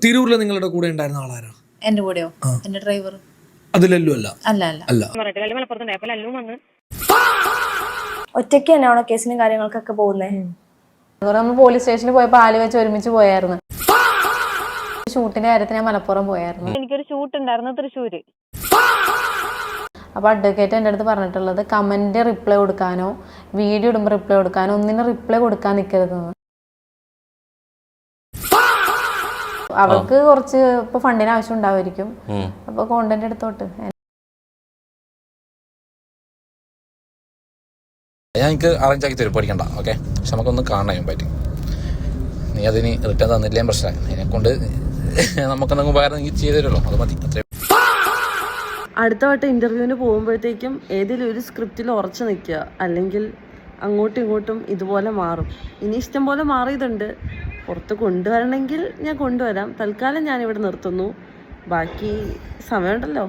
തിരൂരിൽ നിങ്ങളുടെ കൂടെ ഉണ്ടായിരുന്ന ആളാരാ? എന്റെ കൂടെയോ? എന്റെ ഡ്രൈവർ. അതിലല്ലോ അല്ല അല്ല അല്ല അല്ല. ഒറ്റയ്ക്ക് തന്നെയാണോ കേസിനും കാര്യങ്ങൾക്കൊക്കെ പോകുന്നേ? നമ്മൾ പോലീസ് സ്റ്റേഷനിൽ പോയപ്പോൾ ആല് വെച്ച് ഒരുമിച്ച് പോയായിരുന്നു. ഷൂട്ടിന്റെ കാര്യത്തിന് ഞാൻ മലപ്പുറം പോയായിരുന്നു. എനിക്കൊരു ഷൂട്ട് ഉണ്ടായിരുന്നു തൃശ്ശൂര്. അപ്പൊ അഡ്വക്കേറ്റ് എൻ്റെ അടുത്ത് പറഞ്ഞിട്ടുള്ളത് കമന്റ് റിപ്ലൈ കൊടുക്കാനോ വീഡിയോ ഇടുമ്പോൾ റിപ്ലൈ കൊടുക്കാനോ ഒന്നിനും റിപ്ലൈ കൊടുക്കാൻ നിൽക്കരുതെന്ന്. അവർക്ക് കുറച്ച് ഇപ്പൊ ഫണ്ടിന് ആവശ്യം ഉണ്ടാവുമായിരിക്കും. അപ്പൊ കോണ്ടന്റ് എടുത്തോട്ട് ഞാൻ എനിക്ക് അറേഞ്ച് ആക്കി തരും, പഠിക്കണ്ട. ഓക്കെ, പക്ഷെ നമുക്കൊന്ന് കാണാൻ പറ്റും. നീ അതിന് റിട്ടേൺ തന്നില്ലേ പ്രശ്നമായി. അതിനെക്കൊണ്ട് നമുക്കെന്തെങ്കിലും ഉപകാരം നീ ചെയ്തു തരുമല്ലോ, അത് മതി. അത്രയും. അടുത്ത വട്ടം ഇന്റർവ്യൂവിന് പോകുമ്പോഴത്തേക്കും ഏതെങ്കിലും ഒരു സ്ക്രിപ്റ്റിൽ ഉറച്ചു നിൽക്കുക, അല്ലെങ്കിൽ അങ്ങോട്ടും ഇങ്ങോട്ടും ഇതുപോലെ മാറും. ഇനി ഇഷ്ടം പോലെ മാറിയതുണ്ട്. പുറത്ത് കൊണ്ടുവരണമെങ്കിൽ ഞാൻ കൊണ്ടുവരാം. തൽക്കാലം ഞാനിവിടെ നിർത്തുന്നു. ബാക്കി സമയമുണ്ടല്ലോ.